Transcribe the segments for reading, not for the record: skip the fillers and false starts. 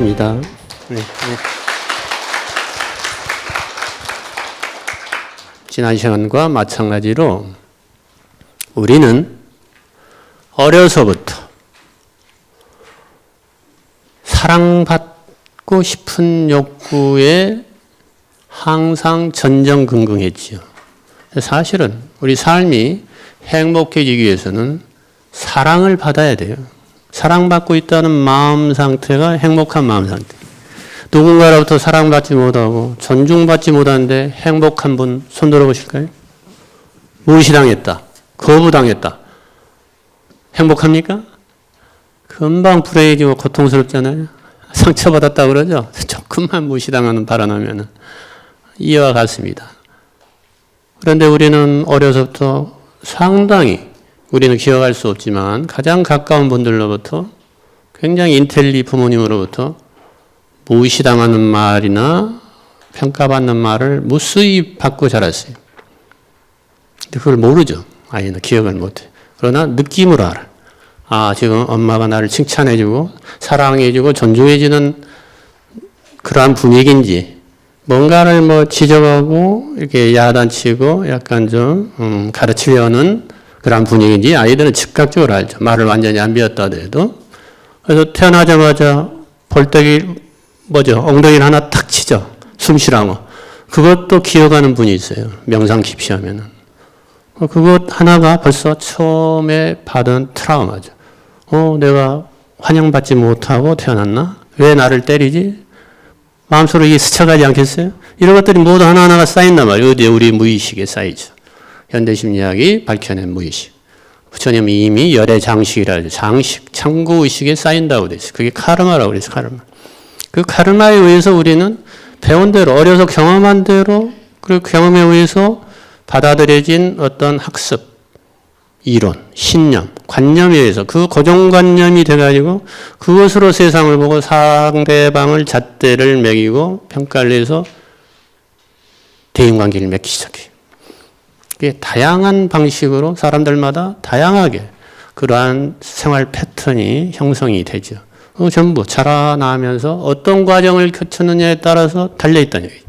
감사합니다. 네. 지난 시간과 마찬가지로 우리는 어려서부터 사랑받고 싶은 욕구에 항상 전전긍긍했지요. 사실은 우리 삶이 행복해지기 위해서는 사랑을 받아야 돼요. 사랑받고 있다는 마음 상태가 행복한 마음 상태. 누군가로부터 사랑받지 못하고 존중받지 못하는데 행복한 분 손 들어보실까요? 무시당했다. 거부당했다. 행복합니까? 금방 불행해지고 고통스럽잖아요. 상처받았다 그러죠? 조금만 무시당하는 발언하면 이와 같습니다. 그런데 우리는 어려서부터 상당히 우리는 기억할 수 없지만 가장 가까운 분들로부터 굉장히 인텔리 부모님으로부터 무시당하는 말이나 평가받는 말을 무수히 받고 자랐어요. 근데 그걸 모르죠. 아이는 기억을 못해. 그러나 느낌으로 알아. 아, 지금 엄마가 나를 칭찬해주고 사랑해주고 존중해주는 그러한 분위기인지 뭔가를 뭐 지적하고 이렇게 야단치고 약간 좀 가르치려는 그런 분위기인지 아이들은 즉각적으로 알죠. 말을 완전히 안 배웠다 하더라도. 그래서 태어나자마자 볼때기 뭐죠? 엉덩이를 하나 탁 치죠. 숨 쉬라고. 그것도 기억하는 분이 있어요. 명상 깊이 하면은. 그것 하나가 벌써 처음에 받은 트라우마죠. 내가 환영받지 못하고 태어났나? 왜 나를 때리지? 마음속으로 이게 스쳐가지 않겠어요? 이런 것들이 모두 하나하나가 쌓인단 말이에요. 어디에 우리 무의식에 쌓이죠. 현대심리학이 밝혀낸 무의식. 부처님이 이미 열의 장식이라 하죠. 장식, 참고의식에 쌓인다고 돼 있어요. 그게 카르마라고 그랬어요. 카르마. 그 카르마에 의해서 우리는 배운 대로, 어려서 경험한 대로, 그 경험에 의해서 받아들여진 어떤 학습, 이론, 신념, 관념에 의해서 그 고정관념이 돼가지고 그것으로 세상을 보고 상대방을 잣대를 매기고 평가를 해서 대인관계를 맺기 시작해요. 이게 다양한 방식으로 사람들마다 다양하게 그러한 생활 패턴이 형성이 되죠. 전부 자라나면서 어떤 과정을 거쳤느냐에 따라서 달려있다는 얘기죠.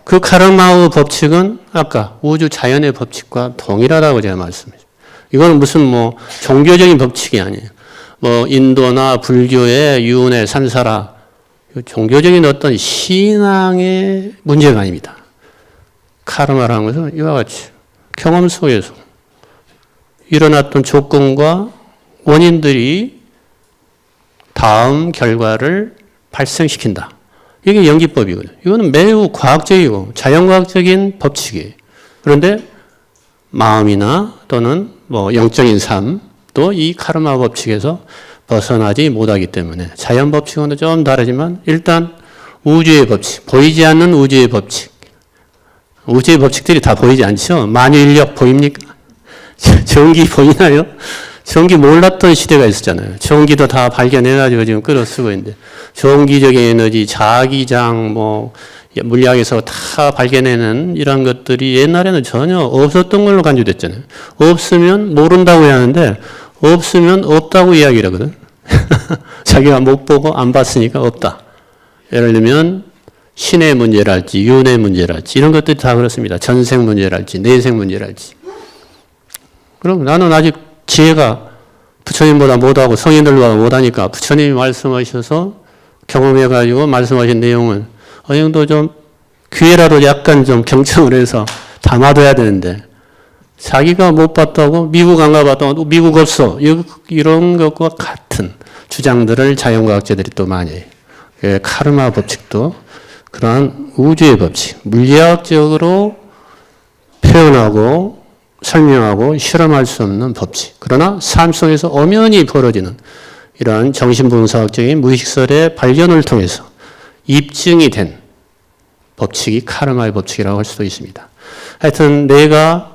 그 카르마의 법칙은 아까 우주 자연의 법칙과 동일하다고 제가 말씀드렸죠. 이거는 무슨 뭐 종교적인 법칙이 아니에요. 뭐 인도나 불교의 유은의 산사라 종교적인 어떤 신앙의 문제가 아닙니다. 카르마라는 것은 이와 같이 경험 속에서 일어났던 조건과 원인들이 다음 결과를 발생시킨다. 이게 연기법이거든요. 이거는 매우 과학적이고 자연과학적인 법칙이에요. 그런데 마음이나 또는 뭐 영적인 삶도 이 카르마 법칙에서 벗어나지 못하기 때문에 자연 법칙과는 좀 다르지만 일단 우주의 법칙, 보이지 않는 우주의 법칙. 우주의 법칙들이 다 보이지 않죠? 만유인력 보입니까? 전기 보이나요? 전기 몰랐던 시대가 있었잖아요. 전기도 다 발견해가지고 지금 끌어쓰고 있는데 전기적인 에너지, 자기장, 뭐 물리학에서 다 발견해낸 이런 것들이 옛날에는 전혀 없었던 걸로 간주됐잖아요. 없으면 모른다고 해야 하는데 없으면 없다고 이야기를 하거든. 자기가 못 보고 안 봤으니까 없다. 예를 들면 신의 문제랄지 윤의 문제랄지 이런 것들이 다 그렇습니다. 전생 문제랄지 내생 문제랄지. 그럼 나는 아직 지혜가 부처님보다 못하고 성인들보다 못하니까 부처님이 말씀하셔서 경험해가지고 말씀하신 내용을 어느 정도 좀 귀에라도 약간 좀 경청을 해서 담아둬야 되는데 자기가 못 봤다고 미국 안 가봤다고 미국 없어 이런 것과 같은 주장들을 자연과학자들이 또 많이 해요. 카르마 법칙도 그러한 우주의 법칙, 물리학적으로 표현하고 설명하고 실험할 수 없는 법칙. 그러나 삶 속에서 엄연히 벌어지는 이러한 정신분석적인 무의식설의 발견을 통해서 입증이 된 법칙이 카르마의 법칙이라고 할 수도 있습니다. 하여튼 내가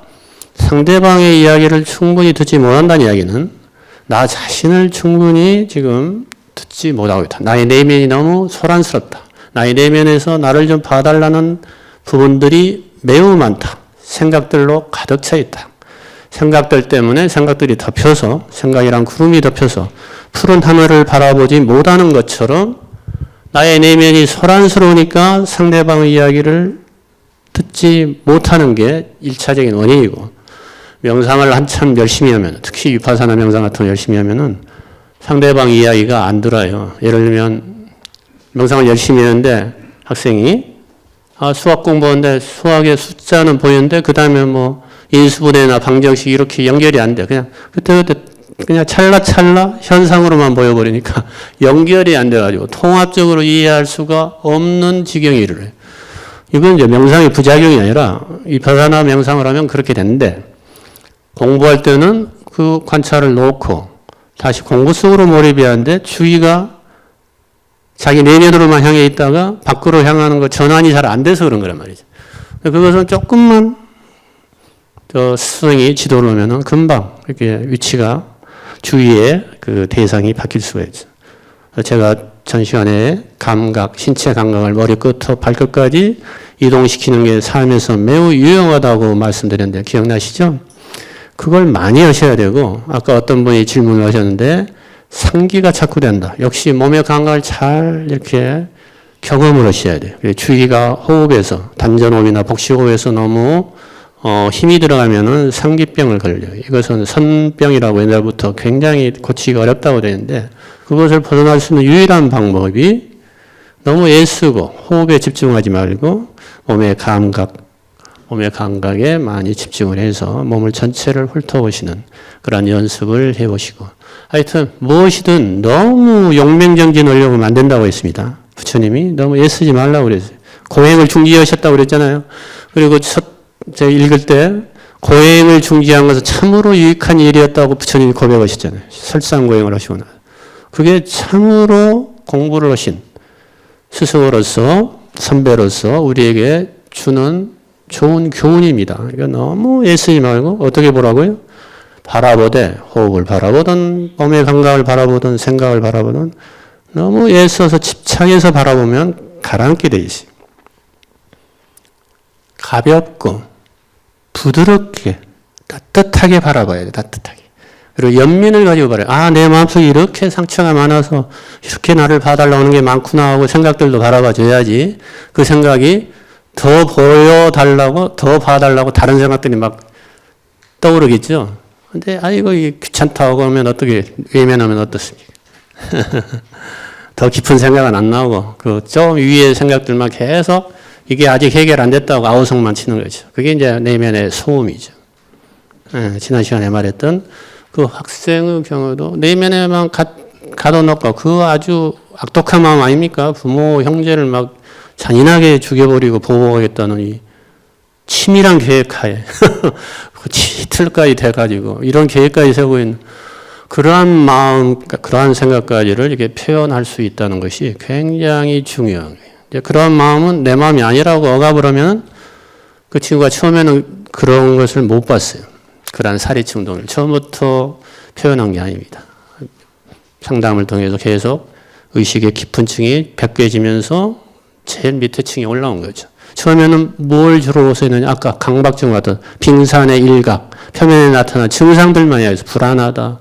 상대방의 이야기를 충분히 듣지 못한다는 이야기는 나 자신을 충분히 지금 듣지 못하고 있다. 나의 내면이 너무 소란스럽다. 나의 내면에서 나를 좀 봐달라는 부분들이 매우 많다. 생각들로 가득 차 있다. 생각들 때문에 생각들이 덮여서 생각이란 구름이 덮여서 푸른 하늘을 바라보지 못하는 것처럼 나의 내면이 소란스러우니까 상대방의 이야기를 듣지 못하는 게 1차적인 원인이고, 명상을 한참 열심히 하면, 특히 위파사나 명상 같은 거 열심히 하면은 상대방 이야기가 안 들어요. 예를 들면 명상을 열심히 했는데 학생이 수학 공부하는데 수학의 숫자는 보이는데 그 다음에 뭐 인수분해나 방정식 이렇게 연결이 안 돼. 그냥 그때그때 그냥 찰나찰나 현상으로만 보여버리니까 연결이 안 돼가지고 통합적으로 이해할 수가 없는 지경에 이르러요. 이건 이제 명상의 부작용이 아니라 위파사나 명상을 하면 그렇게 되는데, 공부할 때는 그 관찰을 놓고 다시 공부 속으로 몰입해야 하는데 주의가 자기 내면으로만 향해 있다가 밖으로 향하는 거 전환이 잘 안 돼서 그런 거란 말이죠. 그것은 조금만 스승이 지도를 하면은 금방 이렇게 위치가 주위의 그 대상이 바뀔 수가 있죠. 제가 전 시간에 감각, 신체 감각을 머리끝부터 발끝까지 이동시키는 게 삶에서 매우 유용하다고 말씀드렸는데 기억나시죠? 그걸 많이 하셔야 되고, 아까 어떤 분이 질문을 하셨는데 상기가 자꾸 된다. 역시 몸의 감각을 잘 이렇게 경험을 하셔야 돼요. 주의가 호흡에서, 단전호흡이나 복식호흡에서 너무 힘이 들어가면은 상기병을 걸려요. 이것은 선병이라고 옛날부터 굉장히 고치기가 어렵다고 되는데, 그것을 벗어날 수 있는 유일한 방법이 너무 애쓰고 호흡에 집중하지 말고 몸의 감각에 많이 집중을 해서 몸을 전체를 훑어보시는 그런 연습을 해보시고, 하여튼 무엇이든 너무 용맹정진하려고 하면 안 된다고 했습니다. 부처님이 너무 애쓰지 말라고 그랬어요. 고행을 중지하셨다고 그랬잖아요. 그리고 제가 읽을 때 고행을 중지한 것은 참으로 유익한 일이었다고 부처님이 고백하셨잖아요. 설상고행을 하시고 나서. 그게 참으로 공부를 하신 스승으로서, 선배로서 우리에게 주는 좋은 교훈입니다. 그러니까 너무 애쓰지 말고 어떻게 보라고요? 바라보되, 호흡을 바라보든 몸의 감각을 바라보든 생각을 바라보든 너무 애써서 집착해서 바라보면 가라앉게 돼 있어요. 가볍고 부드럽게 따뜻하게 바라봐야 돼. 따뜻하게. 그리고 연민을 가지고 바라요. 내 마음속에 이렇게 상처가 많아서 이렇게 나를 봐달라고 하는 게 많구나 하고 생각들도 바라봐 줘야지. 그 생각이 더 보여달라고, 더 봐달라고 다른 생각들이 막 떠오르겠죠. 근데 이거 귀찮다고 하면 어떻게, 외면하면 어떻습니까? 더 깊은 생각은 안 나오고 그 좀 위의 생각들만 계속 이게 아직 해결 안 됐다고 아우성만 치는 거죠. 그게 이제 내면의 소음이죠. 지난 시간에 말했던 그 학생의 경우도 내면에만 가둬놓고 그 아주 악독한 마음 아닙니까? 부모, 형제를 막 잔인하게 죽여버리고 보호하겠다는 이 치밀한 계획하에 이틀까지 돼가지고 이런 계획까지 세우고 있는 그러한 마음, 그러한 생각까지를 이렇게 표현할 수 있다는 것이 굉장히 중요한 거예요. 이제 그런 마음은 내 마음이 아니라고 억압을 하면 그 친구가 처음에는 그런 것을 못 봤어요. 그러한 사리충동을 처음부터 표현한 게 아닙니다. 상담을 통해서 계속 의식의 깊은 층이 벗겨지면서 제일 밑에 층이 올라온 거죠. 처음에는 뭘 주로 보였느냐? 아까 강박증 같은 빙산의 일각, 표면에 나타난 증상들만 해서 불안하다.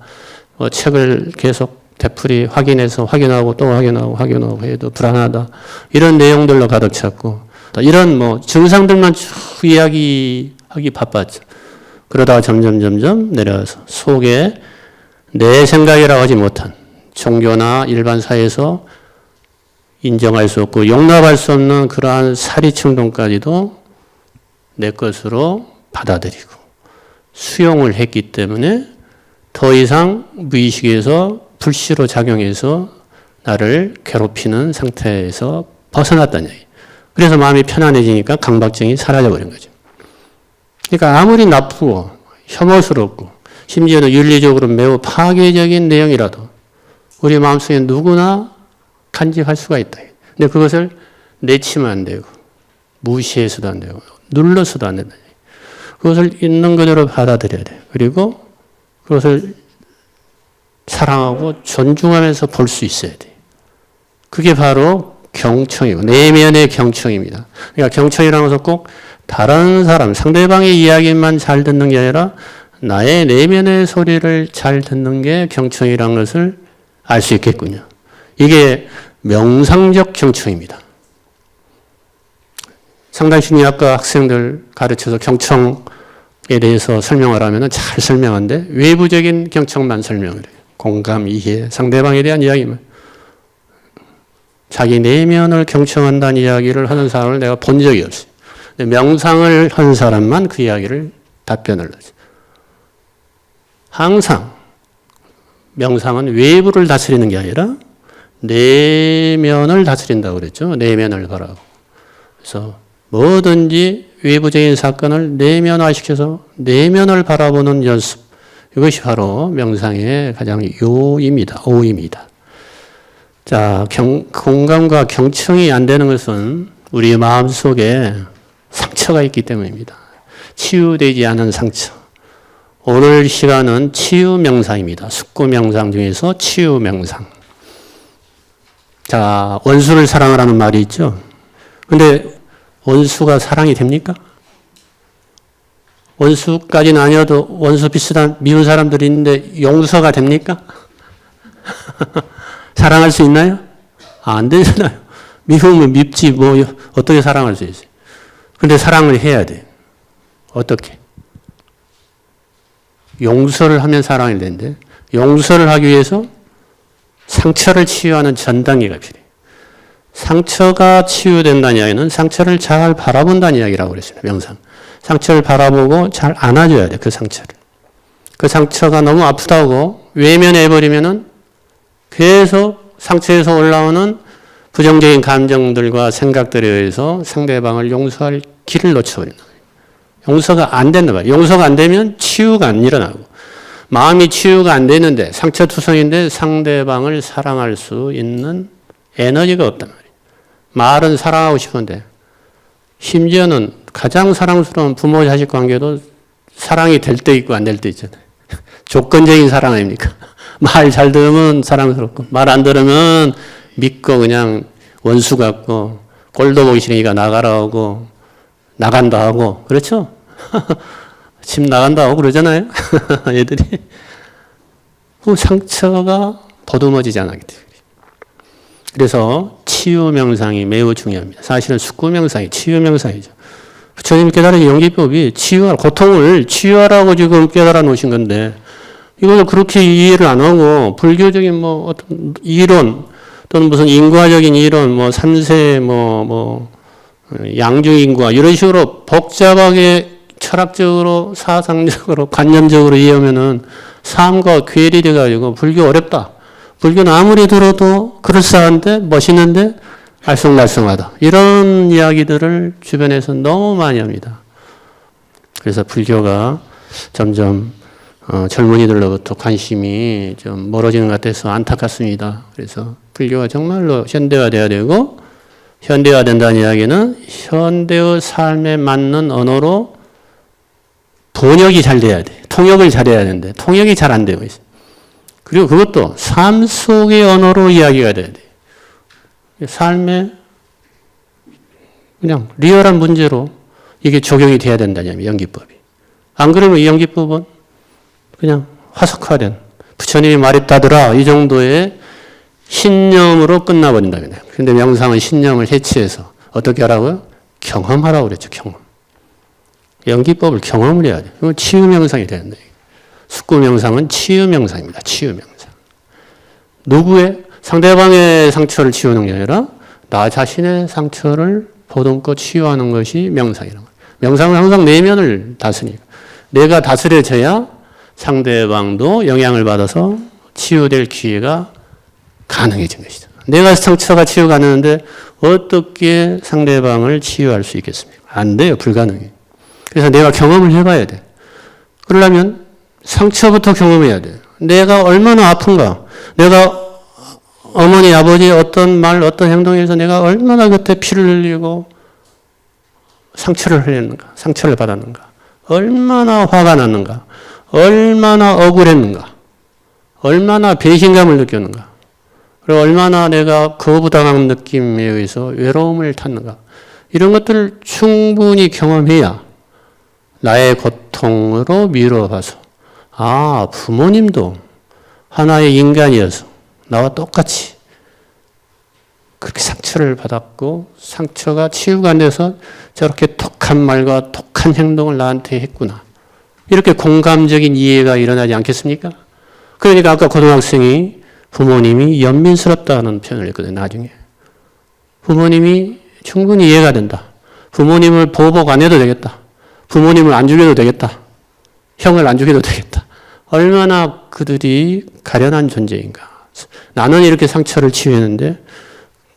책을 계속 되풀이 확인해서 확인하고 또 확인하고 해도 불안하다. 이런 내용들로 가득 찼고, 이런 증상들만 쭉 이야기하기 바빴죠. 그러다가 점점 내려와서 속에 내 생각이라고 하지 못한 종교나 일반 사회에서 인정할 수 없고 용납할 수 없는 그러한 사리충동까지도 내 것으로 받아들이고 수용을 했기 때문에 더 이상 무의식에서 불시로 작용해서 나를 괴롭히는 상태에서 벗어났다는 얘기예요. 그래서 마음이 편안해지니까 강박증이 사라져버린 거죠. 그러니까 아무리 나쁘고 혐오스럽고 심지어는 윤리적으로 매우 파괴적인 내용이라도 우리 마음속에 누구나 간직할 수가 있다. 근데 그것을 내치면 안 되고 무시해서도 안 되고 눌러서도 안 된다. 그것을 있는 그대로 받아들여야 돼요. 그리고 그것을 사랑하고 존중하면서 볼 수 있어야 돼요. 그게 바로 경청이고 내면의 경청입니다. 그러니까 경청이라는 것은 꼭 다른 사람, 상대방의 이야기만 잘 듣는 게 아니라 나의 내면의 소리를 잘 듣는 게 경청이라는 것을 알 수 있겠군요. 이게 명상적 경청입니다. 상담심리학과 학생들 가르쳐서 경청에 대해서 설명을 하면 잘 설명하는데 외부적인 경청만 설명을 해요. 공감, 이해, 상대방에 대한 이야기만. 자기 내면을 경청한다는 이야기를 하는 사람을 내가 본 적이 없어요. 근데 명상을 한 사람만 그 이야기를 답변을 하죠. 항상 명상은 외부를 다스리는 게 아니라 내면을 다스린다고 그랬죠. 내면을 바라고. 그래서 뭐든지 외부적인 사건을 내면화시켜서 내면을 바라보는 연습. 이것이 바로 명상의 가장 요입니다. 오입니다. 자, 공감과 경청이 안 되는 것은 우리 마음속에 상처가 있기 때문입니다. 치유되지 않은 상처. 오늘 시간은 치유 명상입니다. 숙구 명상 중에서 치유 명상. 자, 원수를 사랑하라는 말이 있죠. 근데 원수가 사랑이 됩니까? 원수까지는 아니어도 원수 비슷한 미운 사람들이 있는데 용서가 됩니까? 사랑할 수 있나요? 안 되잖아요. 미우면 밉지 뭐 어떻게 사랑할 수 있어요? 근데 사랑을 해야 돼요. 어떻게? 용서를 하면 사랑이 되는데 용서를 하기 위해서 상처를 치유하는 전 단계가 필요해요. 상처가 치유된다는 이야기는 상처를 잘 바라본다는 이야기라고 그랬습니다. 명상. 상처를 바라보고 잘 안아줘야 돼, 그 상처를. 그 상처가 너무 아프다고 외면해버리면은 계속 상처에서 올라오는 부정적인 감정들과 생각들에 의해서 상대방을 용서할 길을 놓쳐버린다. 용서가 안 된다 말이에요. 용서가 안 되면 치유가 안 일어나고 마음이 치유가 안 되는데 상처투성인데 상대방을 사랑할 수 있는 에너지가 없단 말이에요. 말은 사랑하고 싶은데 심지어는 가장 사랑스러운 부모 자식 관계도 사랑이 될 때 있고 안 될 때 있잖아요. 조건적인 사랑 아닙니까? 말 잘 들으면 사랑스럽고 말 안 들으면 믿고 그냥 원수 같고 꼴도 보기 싫으니까 나가라 하고 나간다 하고 그렇죠? 집 나간다 하고 그러잖아요. 애들이. 그 상처가 더듬어지지 않았기 때문에. 그래서 치유 명상이 매우 중요합니다. 사실은 숙구 명상이 치유 명상이죠. 부처님 깨달은 연기법이 고통을 치유하라고 지금 깨달아 놓으신 건데 이걸 그렇게 이해를 안 하고 불교적인 뭐 어떤 이론 또는 무슨 인과적인 이론 뭐 삼세 양중인과 이런 식으로 복잡하게 철학적으로 사상적으로 관념적으로 이해하면은 삶과 괴리 돼가지고 불교 어렵다. 불교는 아무리 들어도 그럴싸한데 멋있는데 알쏭달쏭하다. 이런 이야기들을 주변에서 너무 많이 합니다. 그래서 불교가 점점 젊은이들로부터 관심이 좀 멀어지는 것 같아서 안타깝습니다. 그래서 불교가 정말로 현대화돼야 되고 현대화된다는 이야기는 현대의 삶에 맞는 언어로 번역이 잘 돼야 돼. 통역을 잘해야 되는데 통역이 잘 안 되고 있어요. 그리고 그것도 삶 속의 언어로 이야기가 돼야 돼. 삶에 그냥 리얼한 문제로 이게 적용이 돼야 된다냐면 연기법이. 안 그러면 이 연기법은 그냥 화석화된 부처님이 말했다더라 이 정도의 신념으로 끝나버린다면. 그런데 명상은 신념을 해치해서 어떻게 하라고요? 경험하라고 그랬죠. 경험. 연기법을 경험을 해야 돼. 이건 치유 명상이 되는데. 숙구 명상은 치유 명상입니다. 치유 명상. 누구의 상대방의 상처를 치우는 게 아니라 나 자신의 상처를 보듬고 치유하는 것이 명상이라는 거예요. 명상은 항상 내면을 다스리니까. 내가 다스려져야 상대방도 영향을 받아서 치유될 기회가 가능해진 것이죠. 내가 상처가 치유가 안 되는데 어떻게 상대방을 치유할 수 있겠습니까? 안 돼요. 불가능해요. 그래서 내가 경험을 해봐야 돼. 그러려면 상처부터 경험해야 돼. 내가 얼마나 아픈가. 내가 어머니, 아버지 어떤 말, 어떤 행동에서 내가 얼마나 그때 피를 흘리고 상처를 흘렸는가. 상처를 받았는가. 얼마나 화가 났는가. 얼마나 억울했는가. 얼마나 배신감을 느꼈는가. 그리고 얼마나 내가 거부당한 느낌에 의해서 외로움을 탔는가. 이런 것들을 충분히 경험해야 나의 고통으로 미뤄봐서 아, 부모님도 하나의 인간이어서 나와 똑같이 그렇게 상처를 받았고 상처가 치유가 안 돼서 저렇게 독한 말과 독한 행동을 나한테 했구나. 이렇게 공감적인 이해가 일어나지 않겠습니까? 그러니까 아까 고등학생이 부모님이 연민스럽다는 표현을 했거든요. 나중에. 부모님이 충분히 이해가 된다. 부모님을 보복 안 해도 되겠다. 부모님을 안 죽여도 되겠다. 형을 안 죽여도 되겠다. 얼마나 그들이 가련한 존재인가. 나는 이렇게 상처를 치유했는데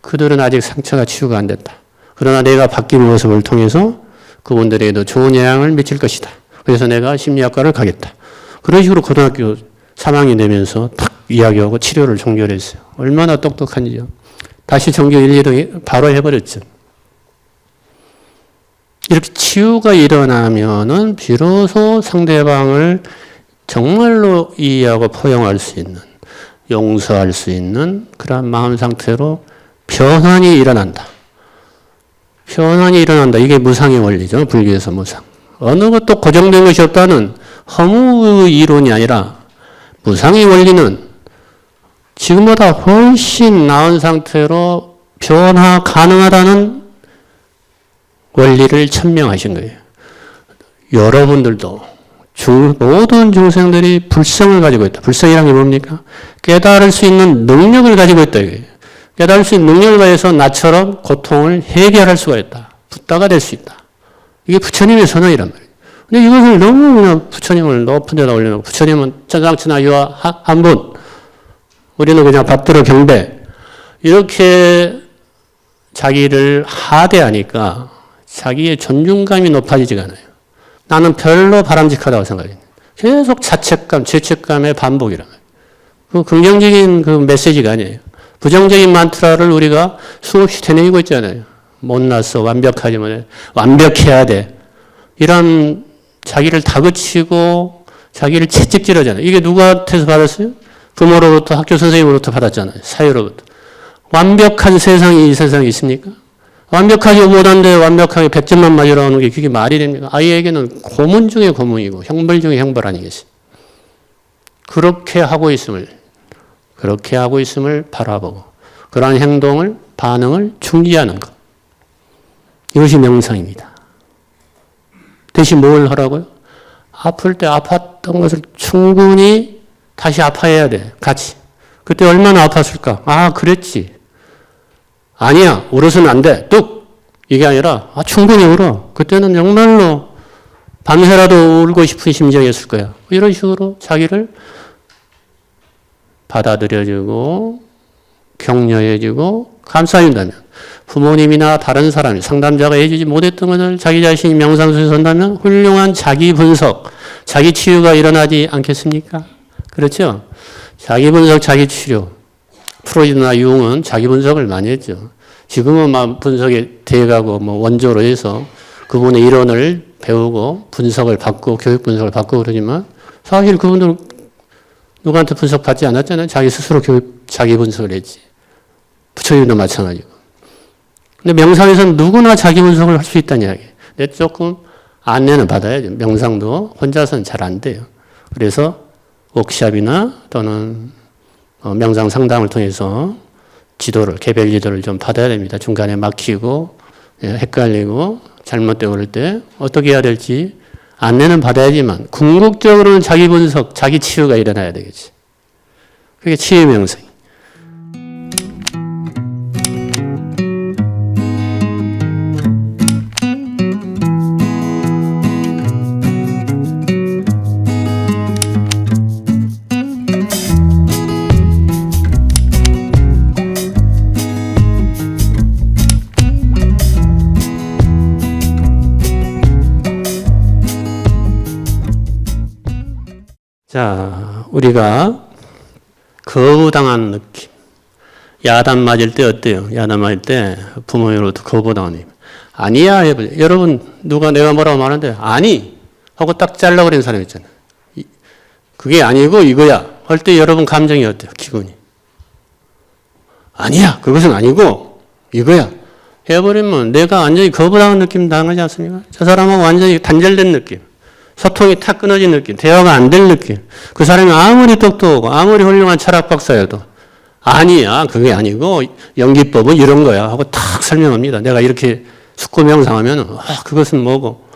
그들은 아직 상처가 치유가 안 됐다. 그러나 내가 바뀐 모습을 통해서 그분들에게도 좋은 영향을 미칠 것이다. 그래서 내가 심리학과를 가겠다. 그런 식으로 고등학교 3학년이 되면서 탁 이야기하고 치료를 종결했어요. 얼마나 똑똑한지요. 다시 종교 1, 2도 바로 해버렸죠. 이렇게 치유가 일어나면은 비로소 상대방을 정말로 이해하고 포용할 수 있는, 용서할 수 있는 그런 마음 상태로 변환이 일어난다. 변환이 일어난다. 이게 무상의 원리죠. 불교에서 무상. 어느 것도 고정된 것이 없다는 허무의 이론이 아니라 무상의 원리는 지금보다 훨씬 나은 상태로 변화 가능하다는 원리를 천명하신 거예요. 여러분들도 모든 중생들이 불성을 가지고 있다. 불성이란 게 뭡니까? 깨달을 수 있는 능력을 가지고 있다. 깨달을 수 있는 능력을 가져서 나처럼 고통을 해결할 수가 있다. 붓다가 될 수 있다. 이게 부처님의 선언이란 말이에요. 근데 이것을 너무 그냥 부처님을 높은 데다 올려놓고 부처님은 천상천하유와 한 분, 우리는 그냥 받들어 경배, 이렇게 자기를 하대하니까 자기의 존중감이 높아지지가 않아요. 나는 별로 바람직하다고 생각해요. 계속 자책감, 죄책감의 반복이란 말이에요. 그 긍정적인 그 메시지가 아니에요. 부정적인 만트라를 우리가 수없이 되뇌이고 있잖아요. 못났어, 완벽하지만 완벽해야 돼. 이런 자기를 다그치고 자기를 채찍질하잖아요. 이게 누구한테서 받았어요? 부모로부터, 학교 선생님으로부터 받았잖아요. 사회로부터. 완벽한 세상이 이 세상에 있습니까? 완벽하지 못한데 완벽하게 100점만 맞으라고 하는 게 그게 말이 됩니까? 아이에게는 고문 중에 고문이고 형벌 중에 형벌 아니겠어요? 그렇게 하고 있음을 바라보고 그러한 행동을, 반응을 중지하는 것. 이것이 명상입니다. 대신 뭘 하라고요? 아플 때 아팠던 것을 충분히 다시 아파해야 돼. 같이. 그때 얼마나 아팠을까? 아, 그랬지. 아니야, 울어서는 안 돼. 뚝! 이게 아니라, 충분히 울어. 그때는 정말로 밤새라도 울고 싶은 심정이었을 거야. 이런 식으로 자기를 받아들여주고, 격려해주고, 감싸준다면, 부모님이나 다른 사람이, 상담자가 해주지 못했던 것을 자기 자신이 명상 속에서 한다면 훌륭한 자기 분석, 자기 치유가 일어나지 않겠습니까? 그렇죠? 자기 분석, 자기 치료. 프로이드나 융은 자기 분석을 많이 했죠. 지금은 막 분석에 대가고 원조로 해서 그분의 이론을 배우고 분석을 받고 교육 분석을 받고 그러지만 사실 그분들은 누구한테 분석 받지 않았잖아요. 자기 스스로 자기 분석을 했지. 부처님도 마찬가지고. 근데 명상에서는 누구나 자기 분석을 할 수 있다는 이야기예요. 근데 조금 안내는 받아야죠. 명상도 혼자서는 잘 안 돼요. 그래서 워크샵이나 또는 명상 상담을 통해서 지도를, 개별 지도를 좀 받아야 됩니다. 중간에 막히고, 헷갈리고, 잘못되고 그럴 때 어떻게 해야 될지 안내는 받아야지만, 궁극적으로는 자기 분석, 자기 치유가 일어나야 되겠지. 그게 치유 명상이에요. 자, 우리가 거부당한 느낌. 야단 맞을 때 어때요? 야단 맞을 때 부모님으로부터 거부당한 느낌. 아니야 해보세요. 여러분, 누가 내가 뭐라고 말하는데, 아니! 하고 딱 잘라버리는 사람 있잖아요. 그게 아니고 이거야. 할 때 여러분 감정이 어때요? 기분이. 아니야! 그것은 아니고 이거야. 해버리면 내가 완전히 거부당한 느낌 당하지 않습니까? 저 사람하고 완전히 단절된 느낌. 소통이 탁 끊어진 느낌, 대화가 안 될 느낌. 그 사람이 아무리 똑똑하고 아무리 훌륭한 철학 박사여도 아니야, 그게 아니고 연기법은 이런 거야 하고 탁 설명합니다. 내가 이렇게 숙고 명상하면 그것은 뭐고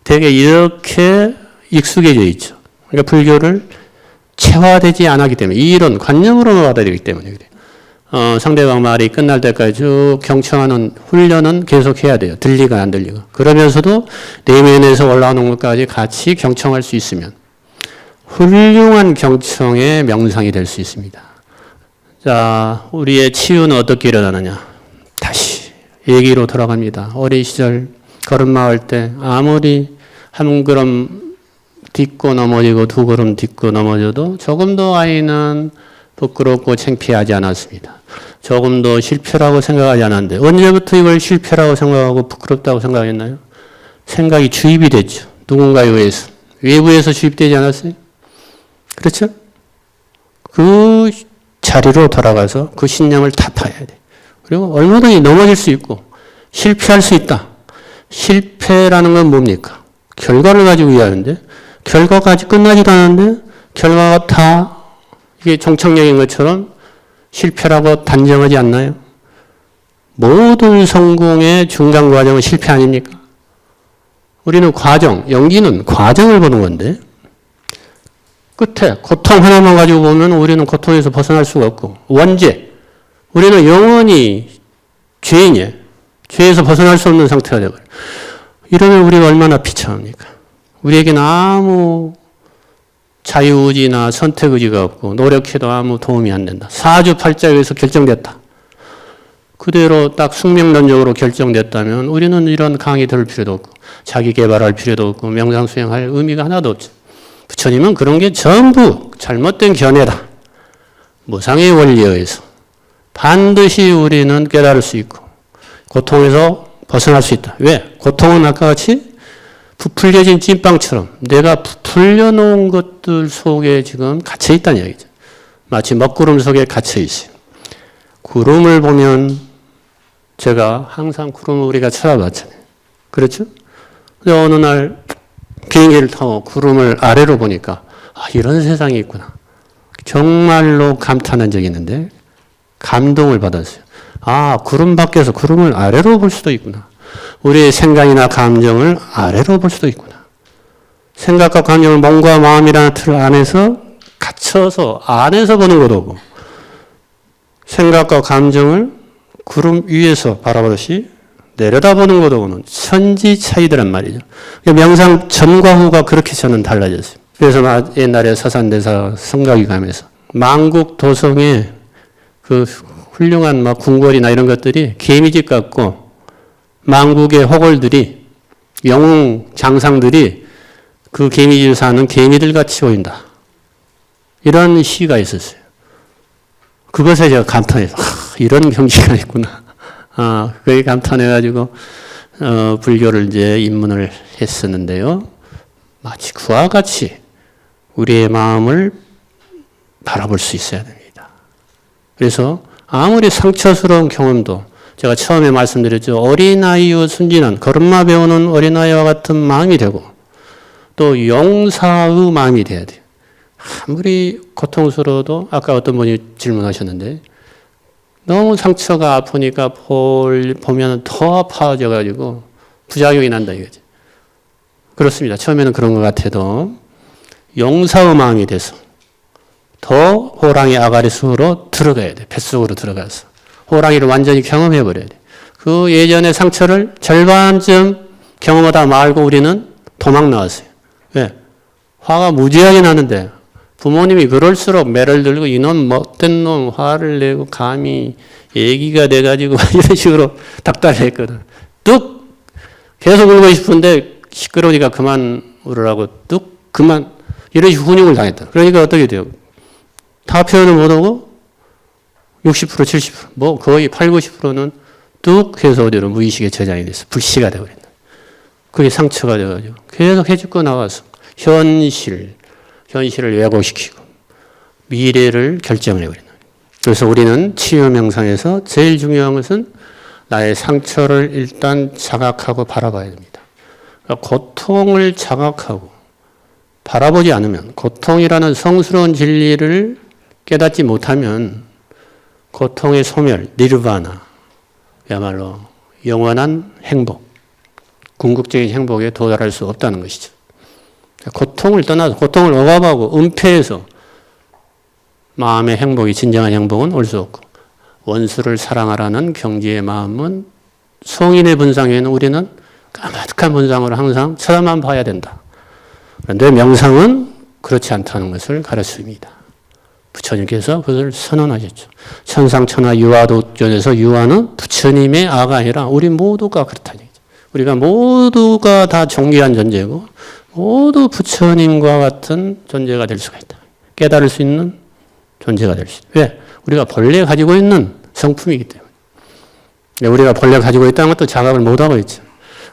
되게 이렇게 익숙해져 있죠. 그러니까 불교를 체화되지 않았기 때문에 이런 관념으로 받아들이기 때문에 그래요. 상대방 말이 끝날 때까지 쭉 경청하는 훈련은 계속 해야 돼요. 들리가 안 들리가. 그러면서도 내면에서 올라오는 것까지 같이 경청할 수 있으면 훌륭한 경청의 명상이 될 수 있습니다. 자, 우리의 치유는 어떻게 일어나느냐. 다시 얘기로 돌아갑니다. 어린 시절 걸음마 할 때 아무리 한 걸음 딛고 넘어지고 두 걸음 딛고 넘어져도 조금도 아이는 부끄럽고 창피하지 않았습니다. 조금도 실패라고 생각하지 않았는데 언제부터 이걸 실패라고 생각하고 부끄럽다고 생각했나요? 생각이 주입이 됐죠. 누군가에 의해서. 외부에서 주입되지 않았어요? 그렇죠? 그 자리로 돌아가서 그 신념을 타파해야 돼. 그리고 얼마든지 넘어질 수 있고 실패할 수 있다. 실패라는 건 뭡니까? 결과를 가지고 이해하는데 결과가 아직 끝나지도 않았는데 결과가 다 이게 종착역인 것처럼 실패라고 단정하지 않나요? 모든 성공의 중간 과정은 실패 아닙니까? 우리는 과정, 연기는 과정을 보는 건데 끝에 고통 하나만 가지고 보면 우리는 고통에서 벗어날 수가 없고 원죄, 우리는 영원히 죄인이에요. 죄에서 벗어날 수 없는 상태가 되어버려요. 이러면 우리가 얼마나 비참합니까? 우리에게는 아무 자유의지나 선택의지가 없고 노력해도 아무 도움이 안 된다. 사주팔자에서 결정됐다. 그대로 딱 숙명론적으로 결정됐다면 우리는 이런 강의 들을 필요도 없고 자기 개발할 필요도 없고 명상 수행할 의미가 하나도 없죠. 부처님은 그런 게 전부 잘못된 견해다. 무상의 원리에 의해서 반드시 우리는 깨달을 수 있고 고통에서 벗어날 수 있다. 왜? 고통은 아까 같이 부풀려진 찐빵처럼 내가 부풀려 놓은 것들 속에 지금 갇혀 있다는 이야기죠. 마치 먹구름 속에 갇혀 있어요. 구름을 보면 제가 항상 구름을 우리가 쳐다봤잖아요. 그렇죠? 근데 어느 날 비행기를 타고 구름을 아래로 보니까 이런 세상이 있구나. 정말로 감탄한 적이 있는데 감동을 받았어요. 구름 밖에서 구름을 아래로 볼 수도 있구나. 우리의 생각이나 감정을 아래로 볼 수도 있구나. 생각과 감정을 몸과 마음이라는 틀 안에서 갇혀서 안에서 보는 것도 없고 생각과 감정을 구름 위에서 바라보듯이 내려다보는 것도 없는 천지 차이더란 말이죠. 명상 전과 후가 그렇게 저는 달라졌어요. 그래서 옛날에 서산대사 성각이 가면서 만국 도성의 그 훌륭한 궁궐이나 이런 것들이 개미집 같고 만국의 호걸들이 영웅 장상들이 그 개미집 사는 개미들 같이 보인다. 이런 시가 있었어요. 그것에 제가 감탄해서 이런 경지가 있구나. 그게 감탄해가지고 불교를 이제 입문을 했었는데요. 마치 그와 같이 우리의 마음을 바라볼 수 있어야 됩니다. 그래서 아무리 상처스러운 경험도 제가 처음에 말씀드렸죠. 어린아이의 순진한 걸음마 배우는 어린아이와 같은 마음이 되고 또 용사의 마음이 돼야 돼요. 아무리 고통스러워도 아까 어떤 분이 질문하셨는데 너무 상처가 아프니까 보면 더 아파져가지고 부작용이 난다 이거지. 그렇습니다. 처음에는 그런 것 같아도 용사의 마음이 돼서 더 호랑이 아가리 속으로 들어가야 돼. 뱃속으로 들어가서 호랑이를 완전히 경험해버려야 돼. 그 예전의 상처를 절반쯤 경험하다 말고 우리는 도망 나왔어요. 왜? 화가 무지하게 나는데 부모님이 그럴수록 매를 들고 이놈 못된 놈 화를 내고 감히 애기가 돼가지고 이런 식으로 닥달했거든. 뚝! 계속 울고 싶은데 시끄러우니까 그만 울으라고 뚝! 그만 이런 식으로 훈육을 당했다. 그러니까 어떻게 돼요? 다 표현을 못하고 60% 70% 거의 8, 90%는 뚝 해서 어디로 무의식에 저장이 돼서 불씨가 되어버린다. 그게 상처가 돼가지고 계속 해집고 나와서 현실을 왜곡시키고 미래를 결정을 해버리는 거예요. 그래서 우리는 치유 명상에서 제일 중요한 것은 나의 상처를 일단 자각하고 바라봐야 됩니다. 그러니까 고통을 자각하고 바라보지 않으면 고통이라는 성스러운 진리를 깨닫지 못하면 고통의 소멸, 니르바나, 그야말로 영원한 행복, 궁극적인 행복에 도달할 수 없다는 것이죠. 고통을 떠나서, 고통을 억압하고 은폐해서 마음의 행복이, 진정한 행복은 올 수 없고, 원수를 사랑하라는 경지의 마음은 성인의 본상에는 우리는 까마득한 본상으로 항상 쳐다만 봐야 된다. 그런데 명상은 그렇지 않다는 것을 가르칩니다. 부처님께서 그것을 선언하셨죠. 천상천하 유아도전에서 유아는 부처님의 아가 아니라 우리 모두가 그렇다는 얘기죠. 우리가 모두가 다 존귀한 존재고 모두 부처님과 같은 존재가 될 수가 있다. 깨달을 수 있는 존재가 될 수 있다. 왜? 우리가 본래 가지고 있는 성품이기 때문에. 우리가 본래 가지고 있다는 것도 자각을 못하고 있죠.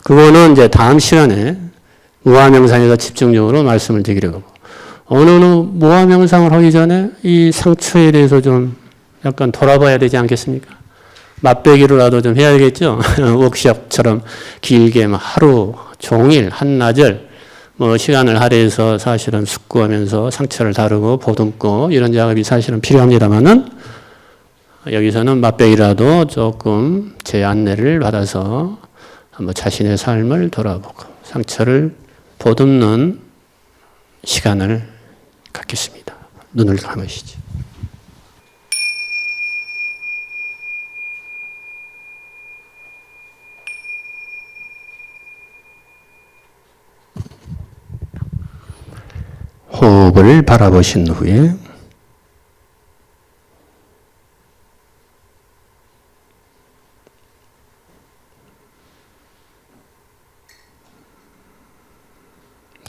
그거는 이제 다음 시간에 무아명상에서 집중적으로 말씀을 드리려고. 어느 무아명상을 하기 전에 이 상처에 대해서 좀 약간 돌아봐야 되지 않겠습니까? 맛배기로라도 좀 해야겠죠? 워크숍처럼 길게 하루 종일 한나절 시간을 할애해서 사실은 숙고하면서 상처를 다루고 보듬고 이런 작업이 사실은 필요합니다만은 여기서는 맛배기라도 조금 제 안내를 받아서 한번 자신의 삶을 돌아보고 상처를 보듬는 시간을 갖겠습니다. 눈을 감으시죠. 호흡을 바라보신 후에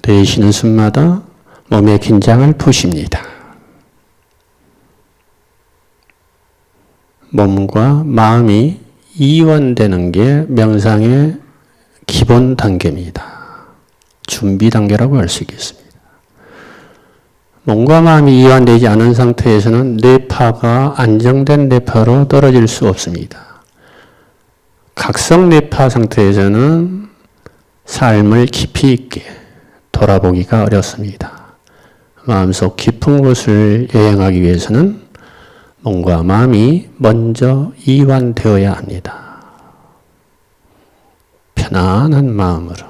내쉬는 숨마다 몸의 긴장을 푸십니다. 몸과 마음이 이완되는 게 명상의 기본 단계입니다. 준비 단계라고 할 수 있겠습니다. 몸과 마음이 이완되지 않은 상태에서는 뇌파가 안정된 뇌파로 떨어질 수 없습니다. 각성 뇌파 상태에서는 삶을 깊이 있게 돌아보기가 어렵습니다. 마음속 깊은 곳을 여행하기 위해서는 몸과 마음이 먼저 이완되어야 합니다. 편안한 마음으로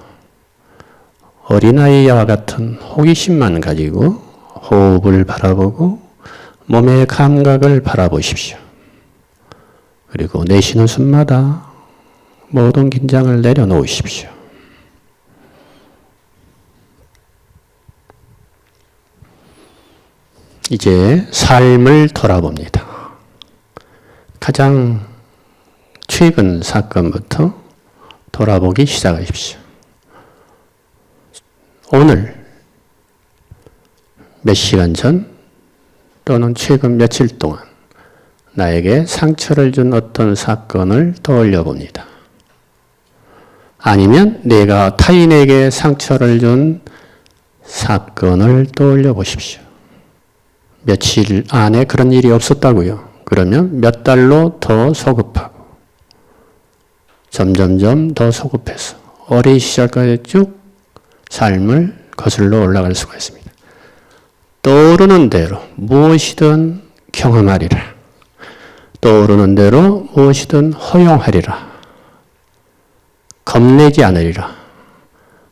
어린아이와 같은 호기심만 가지고 호흡을 바라보고 몸의 감각을 바라보십시오. 그리고 내쉬는 숨마다 모든 긴장을 내려놓으십시오. 이제 삶을 돌아봅니다. 가장 최근 사건부터 돌아보기 시작하십시오. 오늘 몇 시간 전 또는 최근 며칠 동안 나에게 상처를 준 어떤 사건을 떠올려 봅니다. 아니면 내가 타인에게 상처를 준 사건을 떠올려 보십시오. 며칠 안에 그런 일이 없었다고요. 그러면 몇 달로 더 소급하고 점점점 더 소급해서 어린 시절까지 쭉 삶을 거슬러 올라갈 수가 있습니다. 떠오르는 대로 무엇이든 경험하리라. 떠오르는 대로 무엇이든 허용하리라. 겁내지 않으리라.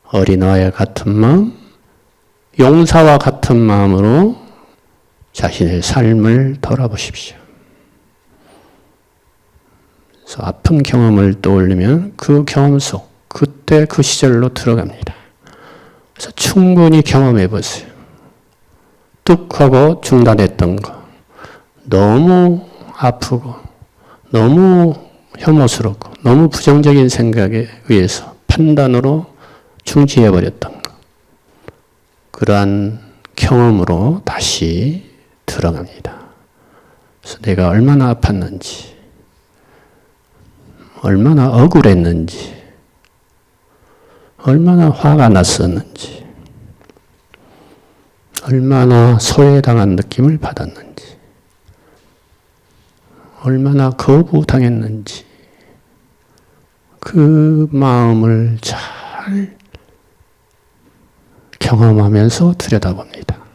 어린아이와 같은 마음, 용사와 같은 마음으로 자신의 삶을 돌아보십시오. 그래서 아픈 경험을 떠올리면 그 경험 속, 그때 그 시절로 들어갑니다. 그래서 충분히 경험해 보세요. 뚝 하고 중단했던 거, 너무 아프고, 너무 혐오스럽고, 너무 부정적인 생각에 의해서 판단으로 중지해버렸던 거, 그러한 경험으로 다시 들어갑니다. 그래서 내가 얼마나 아팠는지, 얼마나 억울했는지, 얼마나 화가 났었는지, 얼마나 소외당한 느낌을 받았는지, 얼마나 거부당했는지, 그 마음을 잘 경험하면서 들여다봅니다.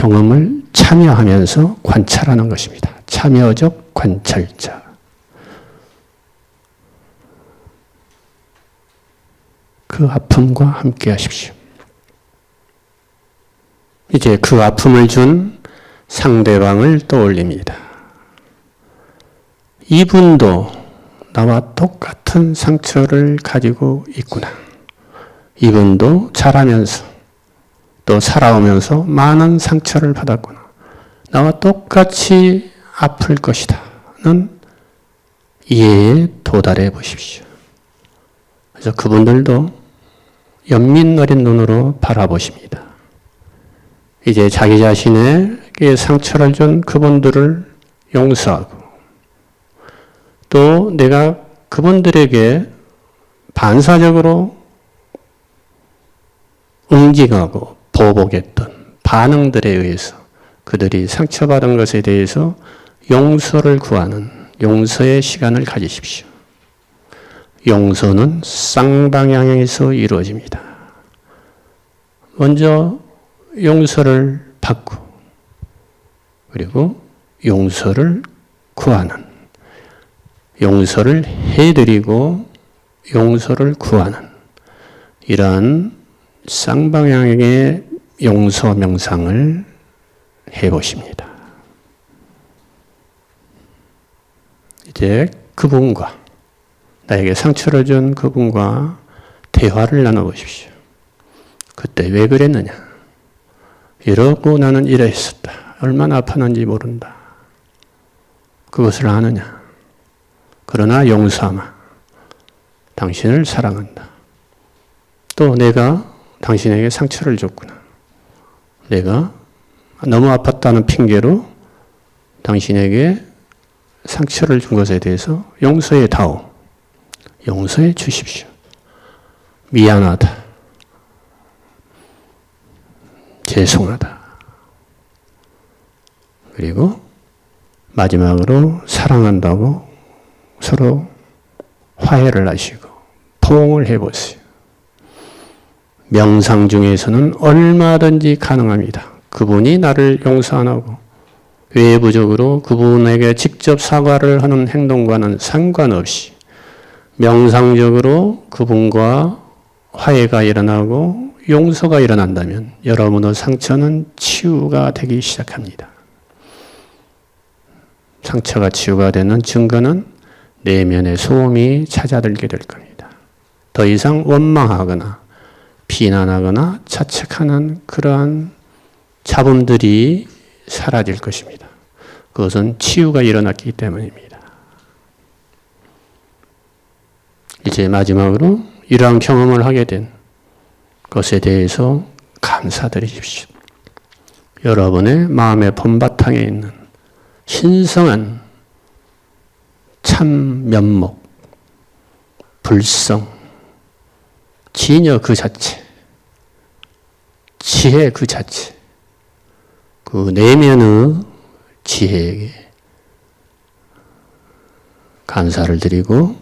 경험을 참여하면서 관찰하는 것입니다. 참여적 관찰자. 그 아픔과 함께 하십시오. 이제 그 아픔을 준 상대방을 떠올립니다. 이분도 나와 똑같은 상처를 가지고 있구나. 이분도 자라면서 또 살아오면서 많은 상처를 받았구나. 나와 똑같이 아플 것이다.는 이해에 도달해 보십시오. 그래서 그분들도 연민 어린 눈으로 바라보십니다. 이제 자기 자신에게 상처를 준 그분들을 용서하고 또 내가 그분들에게 반사적으로 응징하고 보복했던 반응들에 의해서 그들이 상처받은 것에 대해서 용서를 구하는 용서의 시간을 가지십시오. 용서는 쌍방향에서 이루어집니다. 먼저 용서를 받고 그리고 용서를 구하는, 용서를 해드리고 용서를 구하는 이러한 쌍방향의 용서 명상을 해보십니다. 이제 그분과 나에게 상처를 준 그분과 대화를 나눠보십시오. 그때 왜 그랬느냐? 이러고 나는 이랬었다. 얼마나 아팠는지 모른다. 그것을 아느냐? 그러나 용서하마. 당신을 사랑한다. 또 내가 당신에게 상처를 줬구나. 내가 너무 아팠다는 핑계로 당신에게 상처를 준 것에 대해서 용서해 다오. 용서해 주십시오. 미안하다. 죄송하다. 그리고 마지막으로 사랑한다고 서로 화해를 하시고 포옹을 해보세요. 명상 중에서는 얼마든지 가능합니다. 그분이 나를 용서 안 하고 외부적으로 그분에게 직접 사과를 하는 행동과는 상관없이 명상적으로 그분과 화해가 일어나고 용서가 일어난다면 여러분의 상처는 치유가 되기 시작합니다. 상처가 치유가 되는 증거는 내면의 소음이 찾아들게 될 겁니다. 더 이상 원망하거나 비난하거나 자책하는 그러한 잡음들이 사라질 것입니다. 그것은 치유가 일어났기 때문입니다. 이제 마지막으로 이러한 경험을 하게 된 것에 대해서 감사드리십시오. 여러분의 마음의 본바탕에 있는 신성한 참 면목, 불성, 진여 그 자체, 지혜 그 자체, 그 내면의 지혜에게 감사를 드리고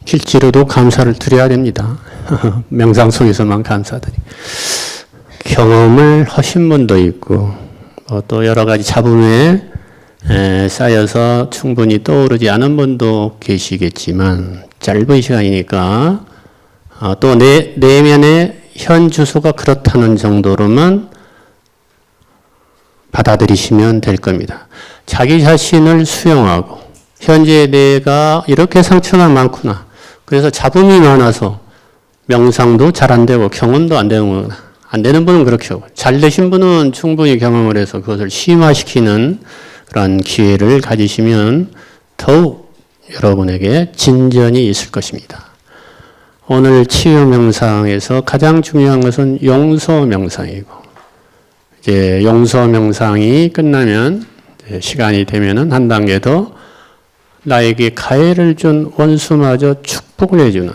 실제로도 감사를 드려야 됩니다. 명상 속에서만 감사드리. 경험을 하신 분도 있고 또 여러 가지 잡음에 쌓여서 충분히 떠오르지 않은 분도 계시겠지만 짧은 시간이니까 또 내 내면의 현 주소가 그렇다는 정도로만 받아들이시면 될 겁니다. 자기 자신을 수용하고 현재 내가 이렇게 상처가 많구나. 그래서 잡음이 많아서 명상도 잘 안 되고 경험도 안 되는구나. 안 되는 분은 그렇게 하고 잘 되신 분은 충분히 경험을 해서 그것을 심화시키는 그런 기회를 가지시면 더욱 여러분에게 진전이 있을 것입니다. 오늘 치유 명상에서 가장 중요한 것은 용서 명상이고 이제 용서 명상이 끝나면 시간이 되면은 한 단계 더 나에게 가해를 준 원수마저 축복을 해주는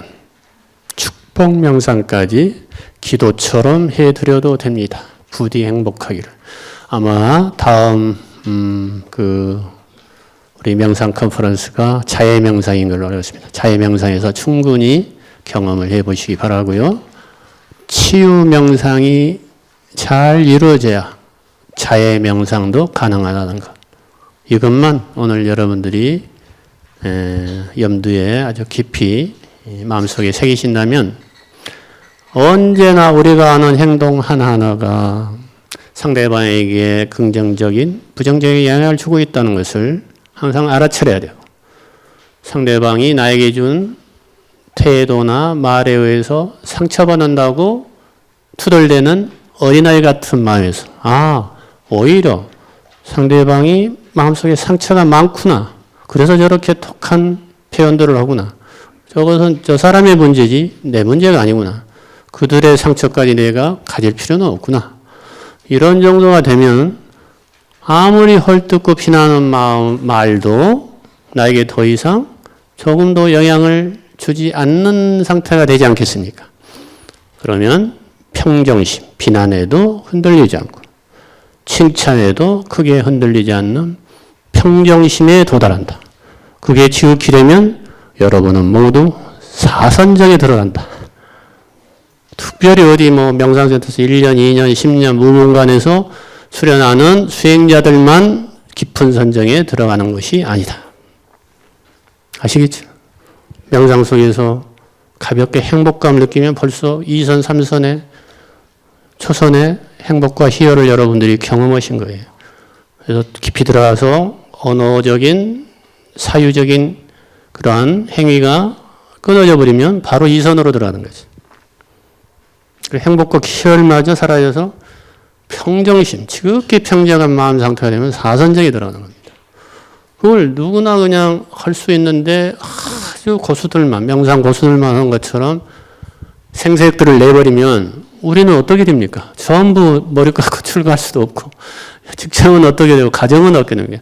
축복 명상까지 기도처럼 해드려도 됩니다. 부디 행복하기를. 아마 다음 우리 우리 명상 컨퍼런스가 자해 명상인 걸로 알고 있습니다. 자해 명상에서 충분히 경험을 해보시기 바라고요. 치유 명상이 잘 이루어져야 자해 명상도 가능하다는 것. 이것만 오늘 여러분들이 염두에 아주 깊이 마음속에 새기신다면 언제나 우리가 하는 행동 하나하나가 상대방에게 긍정적인, 부정적인 영향을 주고 있다는 것을 항상 알아차려야 돼요. 상대방이 나에게 준 태도나 말에 의해서 상처받는다고 투덜대는 어린아이 같은 마음에서 오히려 상대방이 마음속에 상처가 많구나. 그래서 저렇게 독한 표현들을 하구나. 저것은 저 사람의 문제지 내 문제가 아니구나. 그들의 상처까지 내가 가질 필요는 없구나. 이런 정도가 되면 아무리 헐뜯고 비난하는 말도 나에게 더 이상 조금도 영향을 주지 않는 상태가 되지 않겠습니까? 그러면 평정심, 비난에도 흔들리지 않고 칭찬에도 크게 흔들리지 않는 평정심에 도달한다. 그게 지극히되면 여러분은 모두 사선정에 들어간다. 특별히 어디 명상센터에서 1년, 2년, 10년 무문관에서 수련하는 수행자들만 깊은 선정에 들어가는 것이 아니다. 아시겠죠? 명상 속에서 가볍게 행복감을 느끼면 벌써 2선, 3선의 초선의 행복과 희열을 여러분들이 경험하신 거예요. 그래서 깊이 들어가서 언어적인, 사유적인 그러한 행위가 끊어져 버리면 바로 2선으로 들어가는 거죠. 행복과 희열마저 사라져서 평정심, 지극히 평정한 마음 상태가 되면 4선정에 들어가는 겁니다. 그걸 누구나 그냥 할 수 있는데 아주 고수들만, 명상 고수들만 하는 것처럼 생색들을 내버리면 우리는 어떻게 됩니까? 전부 머리 깎고 출가할 수도 없고 직장은 어떻게 되고 가정은 어떻게 되는 거야.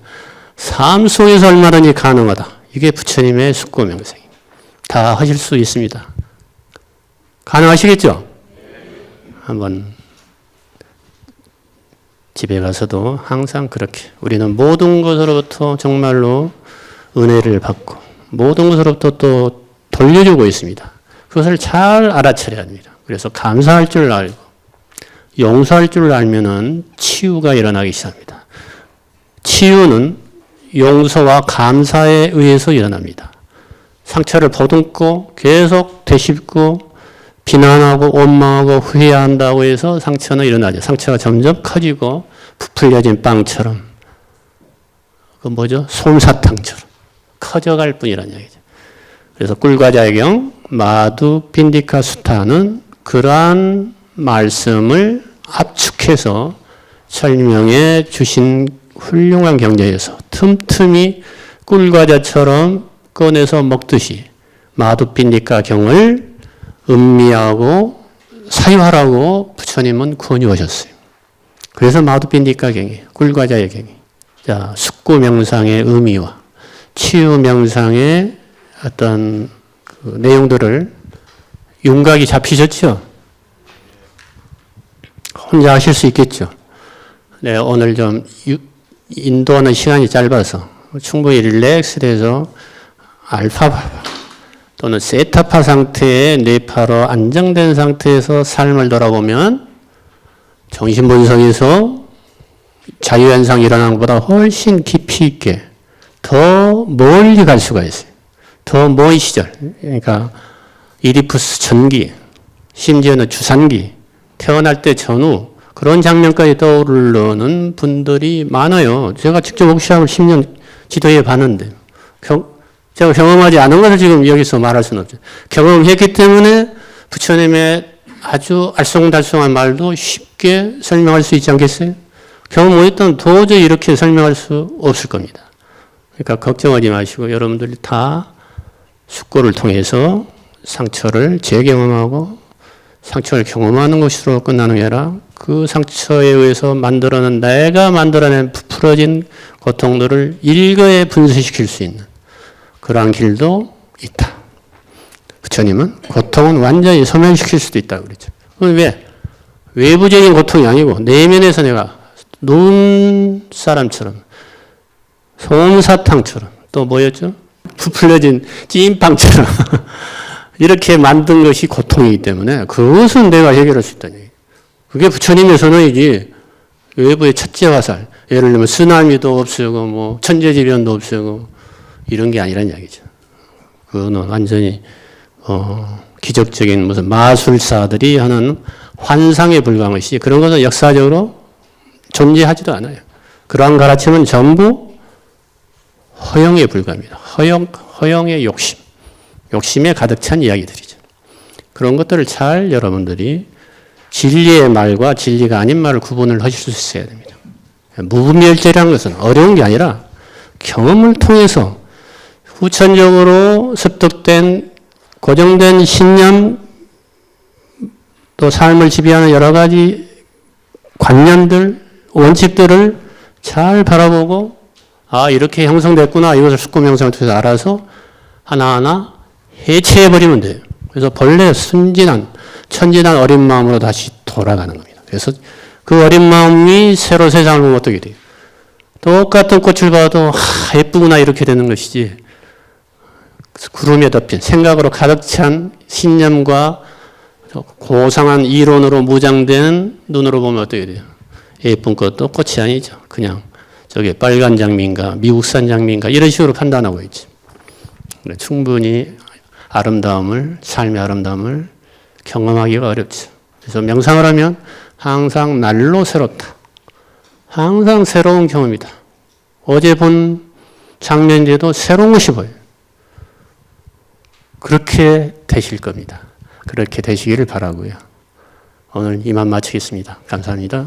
삶 속에서 얼마든지 가능하다. 이게 부처님의 숙고 명상입니다. 다 하실 수 있습니다. 가능하시겠죠? 한번 집에 가서도 항상 그렇게 우리는 모든 것으로부터 정말로 은혜를 받고 모든 것으로부터 또 돌려주고 있습니다. 그것을 잘 알아차려야 합니다. 그래서 감사할 줄 알고 용서할 줄 알면은 치유가 일어나기 시작합니다. 치유는 용서와 감사에 의해서 일어납니다. 상처를 보듬고 계속 되씹고 비난하고 원망하고 후회한다고 해서 상처는 일어나죠. 상처가 점점 커지고 부풀려진 빵처럼 그 솜사탕처럼 커져갈 뿐이라는 얘기죠. 그래서 꿀과자의 경 마두 빈디카 수타는 그러한 말씀을 압축해서 설명해 주신 훌륭한 경전에서 틈틈이 꿀과자처럼 꺼내서 먹듯이 마두 빈디카 경을 음미하고 사유하라고 부처님은 권유하셨어요. 그래서 마두빈디카 경이에요. 꿀과자의 경이. 자, 숙고 명상의 의미와 치유 명상의 어떤 그 내용들을 윤곽이 잡히셨죠? 혼자 하실 수 있겠죠? 네, 오늘 좀 인도하는 시간이 짧아서 충분히 릴렉스를 해서 알파 또는 세타파 상태의 뇌파로 안정된 상태에서 삶을 돌아보면 정신분석에서 자유현상이 일어나는 것보다 훨씬 깊이 있게 더 멀리 갈 수가 있어요. 더 먼 시절, 그러니까 이디푸스 전기, 심지어는 주산기, 태어날 때 전후 그런 장면까지 떠오르는 분들이 많아요. 제가 직접 옥시학을 10년 지도해 봤는데 제가 경험하지 않은 것을 지금 여기서 말할 수는 없죠. 경험했기 때문에 부처님의 아주 알쏭달쏭한 말도 쉽게 설명할 수 있지 않겠어요? 경험 못했다면 도저히 이렇게 설명할 수 없을 겁니다. 그러니까 걱정하지 마시고 여러분들이 다 숙고를 통해서 상처를 재경험하고 상처를 경험하는 것으로 끝나는 게 아니라 그 상처에 의해서 내가 만들어낸 부풀어진 고통들을 일거에 분쇄시킬 수 있는 그러한 길도 있다. 부처님은 고통은 완전히 소멸시킬 수도 있다고 그러죠. 왜? 외부적인 고통이 아니고 내면에서 내가 눈 사람처럼 솜사탕처럼 또 뭐였죠? 부풀려진 찐빵처럼 이렇게 만든 것이 고통이기 때문에 그것은 내가 해결할 수 있다는 얘기예요. 그게 부처님의 선언이지 외부의 첫째 화살, 예를 들면 쓰나미도 없애고 뭐 천재지변도 없애고 이런 게 아니란 이야기죠. 그거는 완전히 기적적인 무슨 마술사들이 하는 환상에 불과한 것이 그런 것은 역사적으로 존재하지도 않아요. 그러한 가르침은 전부 허영에 불과합니다. 허영의 욕심에 가득 찬 이야기들이죠. 그런 것들을 잘 여러분들이 진리의 말과 진리가 아닌 말을 구분을 하실 수 있어야 됩니다. 무분별죄라는 것은 어려운 게 아니라 경험을 통해서 후천적으로 습득된 고정된 신념 또 삶을 지배하는 여러 가지 관념들, 원칙들을 잘 바라보고 아 이렇게 형성됐구나 이것을 숙고명 형성을 통해서 알아서 하나하나 해체해버리면 돼요. 그래서 본래 순진한 천진한 어린 마음으로 다시 돌아가는 겁니다. 그래서 그 어린 마음이 새로 세상을 보면 어떻게 돼요? 똑같은 꽃을 봐도 예쁘구나 이렇게 되는 것이지 구름에 덮인 생각으로 가득 찬 신념과 고상한 이론으로 무장된 눈으로 보면 어떻게 돼요? 예쁜 것도 꽃이 아니죠. 그냥 저게 빨간 장미인가 미국산 장미인가 이런 식으로 판단하고 있지. 충분히 아름다움을 삶의 아름다움을 경험하기가 어렵죠. 그래서 명상을 하면 항상 날로 새롭다. 항상 새로운 경험이다. 어제 본 장면인데도 새로운 것이 보여요. 그렇게 되실 겁니다. 그렇게 되시기를 바라고요. 오늘 이만 마치겠습니다. 감사합니다.